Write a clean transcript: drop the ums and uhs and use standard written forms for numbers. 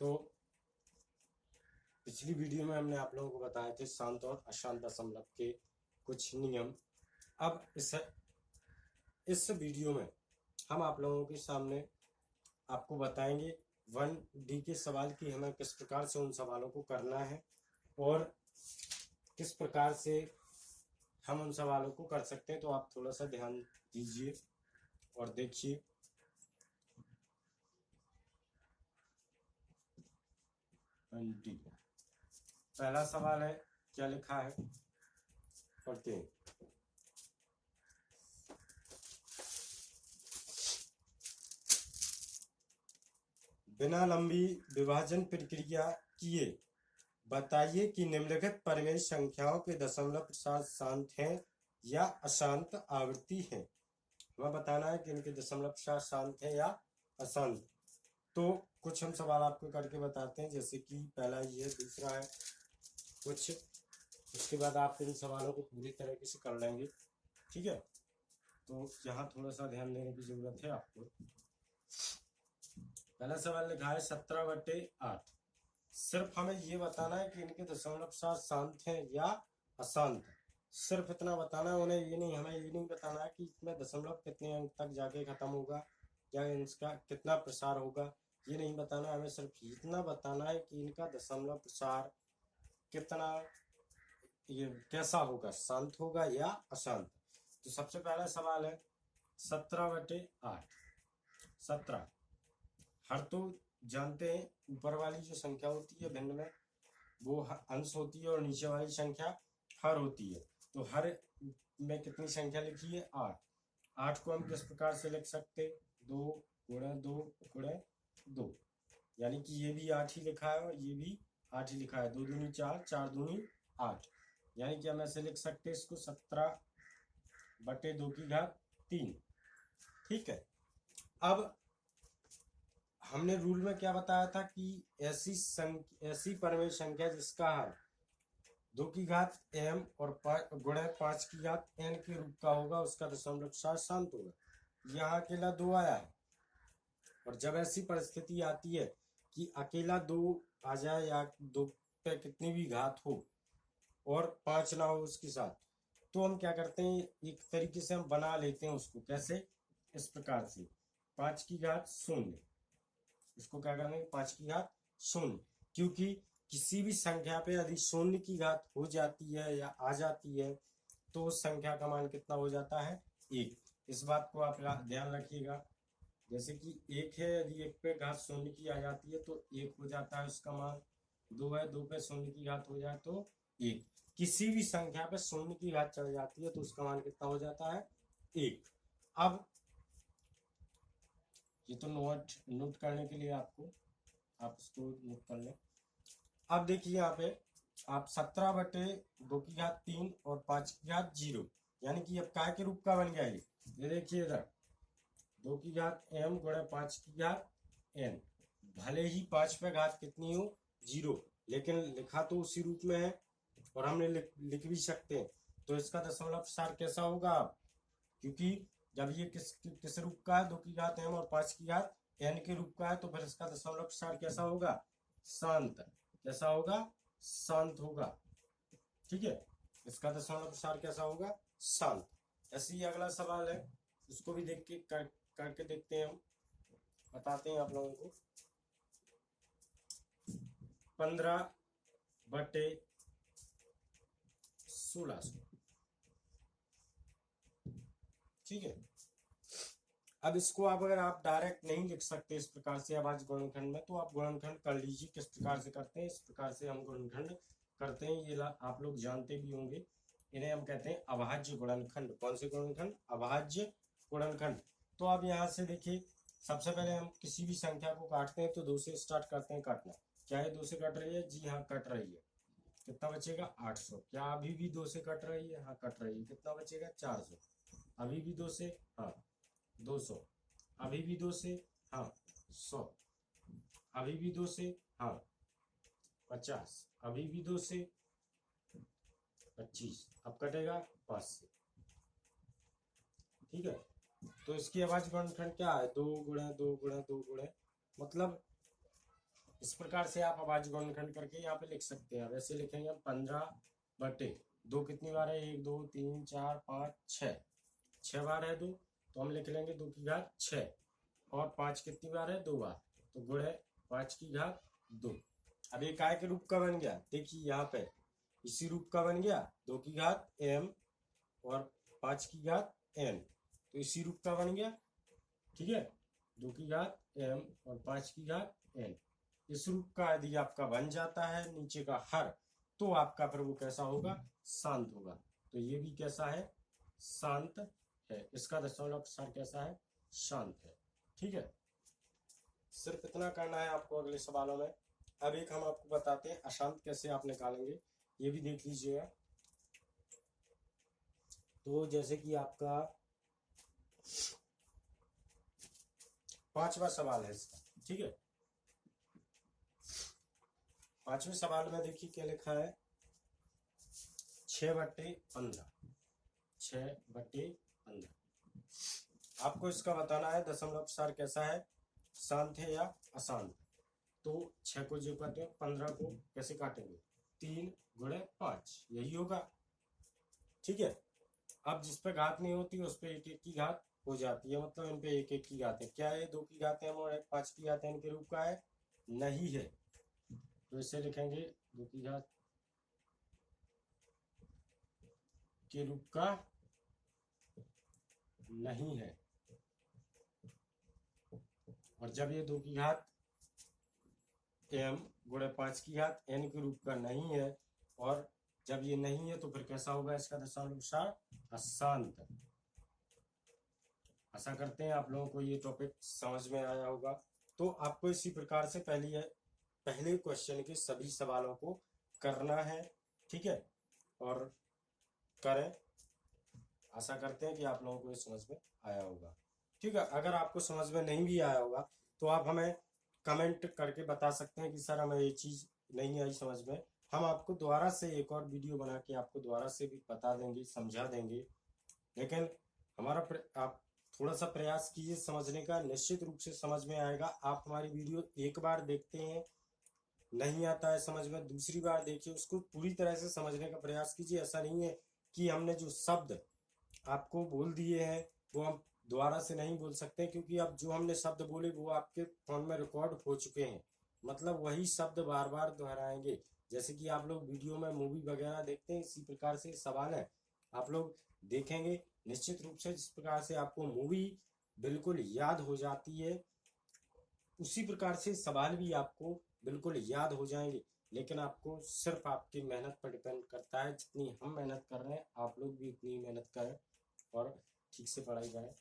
तो पिछली वीडियो में हमने आप लोगों को बताए थे शांत और अशांत दशमलव के कुछ नियम। अब इस वीडियो में हम आप लोगों के सामने आपको बताएंगे 1D के सवाल की हमें किस प्रकार से उन सवालों को करना है और किस प्रकार से हम उन सवालों को कर सकते हैं। तो आप थोड़ा सा ध्यान दीजिए और देखिए। पहला सवाल है, क्या लिखा है, पढ़ते हैं। बिना लंबी विभाजन प्रक्रिया किए बताइए कि निम्नलिखित परिमेय संख्याओं के दशमलव प्रसाद शांत हैं या अशांत आवृत्ति है। हमें बताना है कि इनके दशमलव प्रसाद शांत है या अशांत। तो कुछ हम सवाल आपको करके बताते हैं, जैसे कि पहला ये है, दूसरा है कुछ, उसके बाद आप इन सवालों को पूरी तरीके से कर लेंगे। ठीक है, तो यहाँ थोड़ा सा ध्यान देने की जरूरत है आपको। पहला सवाल लिखा है 17/8। सिर्फ हमें ये बताना है कि इनके दशमलव प्रसाद शांत हैं या अशांत। सिर्फ इतना बताना है, उन्हें ये नहीं, हमें ये नहीं बताना है कि इसमें दशमलव कितने अंक तक जाके खत्म होगा या इसका कितना प्रसार होगा, ये नहीं बताना। हमें सिर्फ इतना बताना है कि इनका दशमलव प्रसार कितना, ये कैसा होगा, शांत होगा या अशांत। तो सबसे पहला सवाल है 17/8। 17 हर तो जानते हैं, ऊपर वाली जो संख्या होती है भिन्न में वो अंश होती है और नीचे वाली संख्या हर होती है। तो हर में कितनी संख्या लिखी है, 8। 8 को हम किस प्रकार से लिख सकते, 2 गुणे 2 गुणे 2, यानी कि ये भी 8 ही लिखा है और ये भी 8 ही लिखा है। 2 दूनी 4, 4 दूनी 8, यानी कि हम ऐसे लिख सकते हैं इसको 17/2 ठीक है। अब हमने रूल में क्या बताया था कि ऐसी परिमेय संख्या जिसका हर 2m और गुणे 5n के रूप का होगा, उसका दशमलव प्रसाद शांत होगा। यहाँ अकेला 2 आया है, और जब ऐसी परिस्थिति आती है कि अकेला 2 आ जाए या 2 पे कितनी भी घात हो और 5 ना हो उसके साथ, तो हम क्या करते हैं, एक तरीके से हम बना लेते हैं उसको। कैसे, इस प्रकार से 5 की घात 0, इसको क्या करेंगे 5 की घात 0, क्योंकि किसी भी संख्या पे यदि 0 की घात हो जाती है या आ जाती है तो उस संख्या का मान कितना हो जाता है, 1। इस बात को आप ध्यान रखिएगा। जैसे कि 1 है, यदि 1 पे घात 0 की आ जाती है तो 1 हो जाता है उसका मान। 2 है, 2 पे 0 की घात हो जाए तो 1। किसी भी संख्या पे 0 की घात चढ़ जाती है तो उसका मान कितना हो जाता है, 1। अब ये तो नोट करने के लिए आपको, आप इसको नोट कर लें। अब देखिए यहाँ पे आप 17/2 और 5 0, यानी कि अब काय के रूप का बन गया ये देखिए इधर 2m गुणे 5n। भले ही 5 पे घात कितनी हो, 0, लेकिन लिखा तो उसी रूप में है और हमने लिख भी सकते हैं। तो इसका दशमलव प्रसार कैसा होगा, क्योंकि जब ये किस रूप का है, 2m और 5n के रूप का है, तो फिर इसका दशमलव प्रसार कैसा होगा, शांत। कैसा होगा, शांत होगा। ठीक है, इसका दशमलव प्रसार कैसा होगा, शांत। ऐसे ही अगला सवाल है, उसको भी देख के करके देखते हैं, हम बताते हैं आप लोगों को। 15/1600, ठीक है। अब इसको अगर आप डायरेक्ट नहीं लिख सकते इस प्रकार से आवाज गुणनखंड में, तो आप गुणनखंड कर लीजिए। किस प्रकार से करते हैं, इस प्रकार से हम गुणनखंड करते हैं, ये आप लोग जानते भी होंगे। इन्हें हम कहते हैं अभाज्य गुणनखंड। कौन से गुणनखंड, अभाज्य गुणनखंड। तो अब यहाँ से देखिए, सबसे पहले हम किसी भी संख्या को काटते हैं तो 2 से स्टार्ट करते हैं काटना। क्या ये 2 से कट रही है, जी हाँ कट रही है। कितना बचेगा, 800। क्या अभी भी 2 से कट रही है, हाँ कट रही है। कितना बचेगा, 400। अभी भी 2 से, हाँ 200। अभी भी 2 से, हाँ 100। अभी भी 2 से, हाँ 50। अभी भी 2 से 25। अब कटेगा 5 से। ठीक है, तो इसकी आवाज गुणनखंड क्या है, 2 गुणे 2 गुणे 2 गुणे, मतलब इस प्रकार से आप अभाज्य गुणनखंड करके यहाँ पे लिख सकते हैं। वैसे लिखेंगे हम 15/2 कितनी बार है, 1 2 3 4 5 6 बार है 2, तो हम लिख लेंगे 2 की घात 6। और 5 कितनी बार है, 2 बार, तो गुण है 5 की घात 2। अब ये काय के रूप का बन गया, देखिए यहाँ पे इसी रूप का बन गया, 2 की घात m और 5 की घात n, तो इसी रूप का बन गया। ठीक है, 2 की घात m और 5 की घात n, इस रूप का यदि आपका बन जाता है नीचे का हर, तो आपका फिर वो कैसा होगा, शांत होगा। तो ये भी कैसा है, शांत है। इसका दशमलव सार कैसा है, शांत है। ठीक है, सिर्फ इतना करना है आपको अगले सवालों में। अब एक हम आपको बताते हैं अशांत कैसे आप निकालेंगे, ये भी देख लीजिएगा। तो जैसे कि आपका 5वां सवाल है इसका। ठीक है, 5वें सवाल में देखिए क्या लिखा है, 6/15। 6/15 आपको इसका बताना है दशमलव सार कैसा है, शांत है या अशांत। तो 6 को जो करते हैं 15 को कैसे काटेंगे, 3 गुणे 5, यही होगा। ठीक है, अब जिस पे घात नहीं होती उस पे 1 1 की घात हो जाती है, मतलब इन पे 1 1 की घात है। क्या है, 2 की घात है और 5 की घात है, इनके रूप का है, नहीं है, तो इसे लिखेंगे 2 की घात के रूप का नहीं है। और जब ये 2 की घात m गुणे 5 की घात n के रूप का नहीं है, और जब ये नहीं है तो फिर कैसा होगा इसका दशमलव सार, अशांत। आशा करते हैं आप लोगों को ये टॉपिक समझ में आया होगा। तो आपको इसी प्रकार से पहले क्वेश्चन के सभी सवालों को करना है। ठीक है, और करें। आशा करते हैं कि आप लोगों को ये समझ में आया होगा। ठीक है, अगर आपको समझ में नहीं भी आया होगा तो आप हमें कमेंट करके बता सकते हैं कि सर हमें ये चीज़ नहीं आई समझ में, हम आपको दोबारा से एक और वीडियो बना के आपको दोबारा से भी बता देंगे, समझा देंगे। लेकिन आप थोड़ा सा प्रयास कीजिए समझने का, निश्चित रूप से समझ में आएगा। आप हमारी वीडियो एक बार देखते हैं, नहीं आता है समझ में, दूसरी बार देखिए, उसको पूरी तरह से समझने का प्रयास कीजिए। ऐसा नहीं है कि हमने जो शब्द आपको बोल दिए हैं वो हम दोबारा से नहीं बोल सकते, क्योंकि अब जो हमने शब्द बोले वो आपके फोन में रिकॉर्ड हो चुके हैं, मतलब वही शब्द बार बार दोहराएंगे। जैसे कि आप लोग वीडियो में मूवी वगैरह देखते हैं, इसी प्रकार से सवाल है आप लोग देखेंगे निश्चित रूप से। जिस प्रकार से आपको मूवी बिल्कुल याद हो जाती है, उसी प्रकार से सवाल भी आपको बिल्कुल याद हो जाएंगे। लेकिन आपको सिर्फ आपकी मेहनत पर डिपेंड करता है, जितनी हम मेहनत कर रहे हैं आप लोग भी उतनी मेहनत करें और ठीक से पढ़ाई करें।